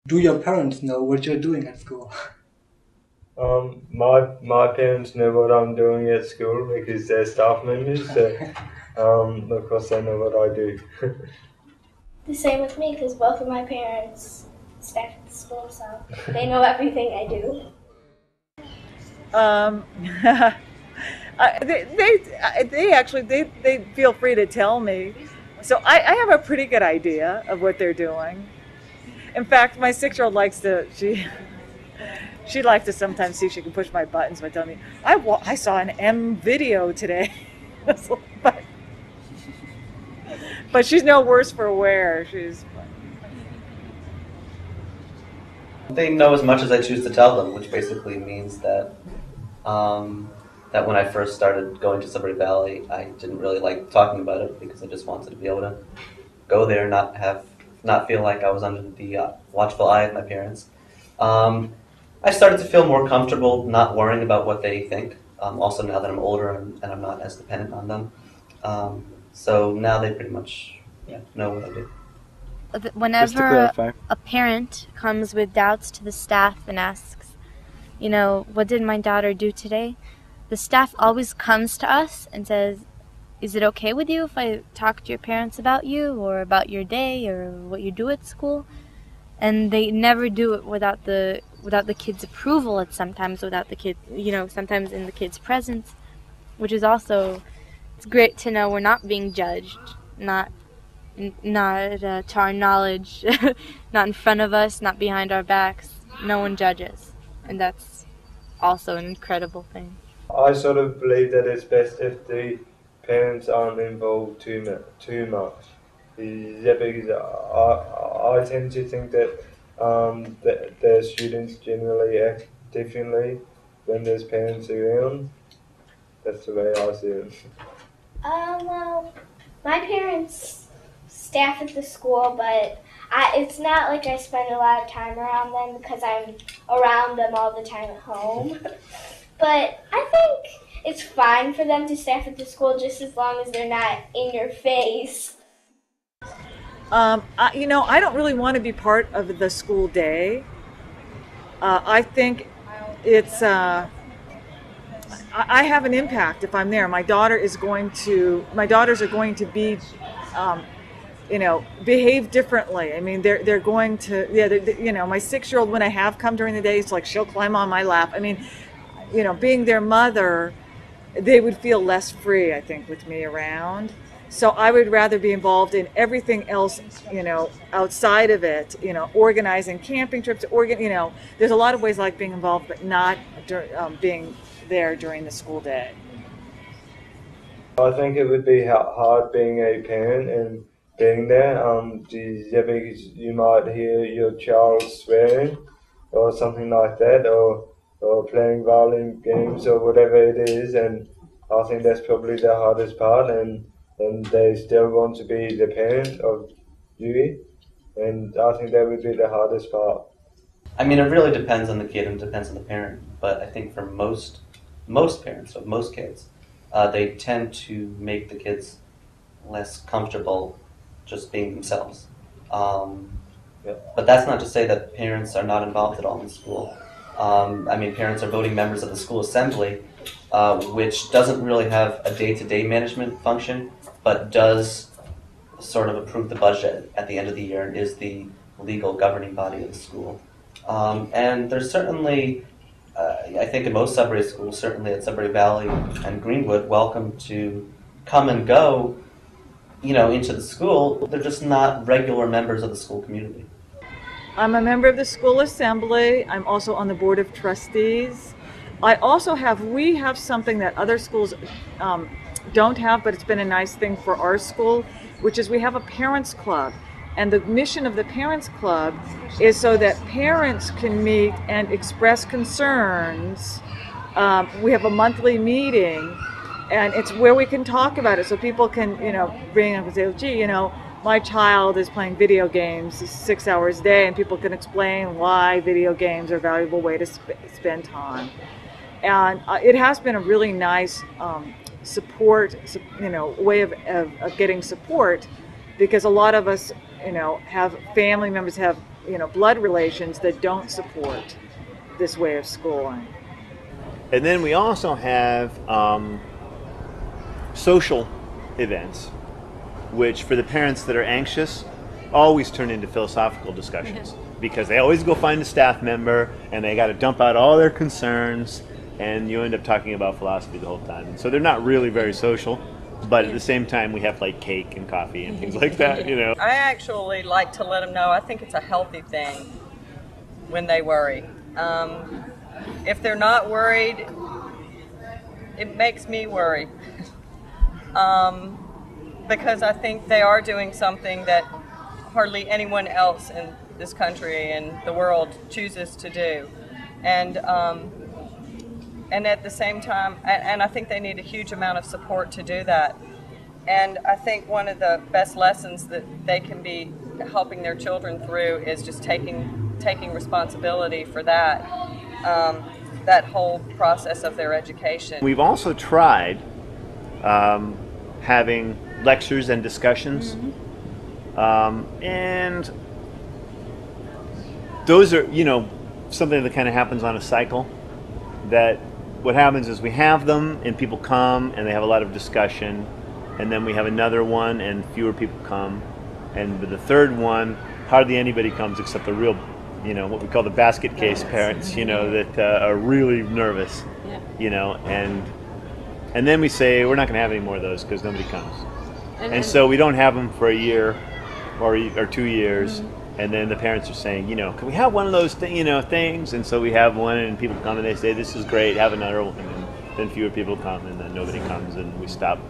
Do your parents know what you're doing at school? My parents know what I'm doing at school because they're staff members. So, of course, they know what I do. The same with me because both of my parents staff at the school, so they know everything I do. Um, they actually they feel free to tell me, so I have a pretty good idea of what they're doing. In fact, my 6-year-old likes to she likes to sometimes see if she can push my buttons by telling me I saw an M video today, but she's no worse for wear. She's They know as much as I choose to tell them, which basically means that um, that when I first started going to Sudbury Valley, I didn't really like talking about it because I just wanted to be able to go there, not feel like I was under the watchful eye of my parents. Um, I started to feel more comfortable not worrying about what they think. Also, now that I'm older and I'm not as dependent on them, so now they pretty much know what I do. Just to Whenever clarify. a parent comes with doubts to the staff and asks, what did my daughter do today? The staff always comes to us and says, is it okay with you if I talk to your parents about you or about your day or what you do at school? And they never do it without the kid's approval, and sometimes without the kid, sometimes in the kid's presence, which is also, it's great to know we're not being judged, not to our knowledge, not in front of us, not behind our backs. No one judges, and that's also an incredible thing. I sort of believe that it's best if the parents aren't involved too much. Yeah, because I tend to think that the students generally act differently when there's parents around. That's the way I see it. Well, my parents staff at the school, but it's not like I spend a lot of time around them because I'm around them all the time at home. But I think it's fine for them to staff at the school just as long as they're not in your face. I don't really want to be part of the school day. I think it's I have an impact if I'm there. My daughters are going to be, behave differently. I mean, they're going to, my 6-year-old, when I have come during the day, it's like she'll climb on my lap. I mean, being their mother, they would feel less free, I think, with me around. So I would rather be involved in everything else, outside of it, organizing camping trips, there's a lot of ways I like being involved, but not being there during the school day. I think it would be hard being a parent and being there. Yeah, because you might hear your child swearing or something like that, or playing violent games or whatever it is, and I think that's probably the hardest part. And they still want to be the parent of you, and I think that would be the hardest part. I mean, it really depends on the kid and depends on the parent. But I think for most parents of most kids, they tend to make the kids less comfortable just being themselves. Um, Yeah. but that's not to say that parents are not involved at all in school. I mean, parents are voting members of the school assembly, which doesn't really have a day-to-day management function, but does sort of approve the budget at the end of the year and is the legal governing body of the school. And there's certainly, I think in most Sudbury schools, certainly at Sudbury Valley and Greenwood, welcome to come and go, into the school. They're just not regular members of the school community. I'm a member of the school assembly. I'm also on the board of trustees. We have something that other schools don't have, but it's been a nice thing for our school, which is we have a parents club. And the mission of the parents club is so that parents can meet and express concerns. We have a monthly meeting, and it's where we can talk about it, so people can, bring up and say, gee, my child is playing video games 6 hours a day, and people can explain why video games are a valuable way to spend time. And it has been a really nice support, way of getting support, because a lot of us, have family members have blood relations that don't support this way of schooling. And then we also have social events, which for the parents that are anxious always turn into philosophical discussions because they always go find a staff member and they got to dump out all their concerns, and you end up talking about philosophy the whole time. And so they're not really very social, but at the same time we have like cake and coffee and things like that, I actually like to let them know I think it's a healthy thing when they worry. If they're not worried, it makes me worry. Because I think they are doing something that hardly anyone else in this country and the world chooses to do. And at the same time, and I think they need a huge amount of support to do that. And I think one of the best lessons that they can be helping their children through is just taking responsibility for that, that whole process of their education. We've also tried having lectures and discussions, and those are, something that kind of happens on a cycle. That what happens is we have them and people come and they have a lot of discussion, and then we have another one and fewer people come, and with the third one hardly anybody comes except the real, what we call the basket case parents, that are really nervous, and then we say we're not going to have any more of those because nobody comes, and so we don't have them for a year or 2 years. And then the parents are saying, can we have one of those things? And so we have one, and people come and they say, this is great, have another one. And then fewer people come, and then nobody comes, and we stop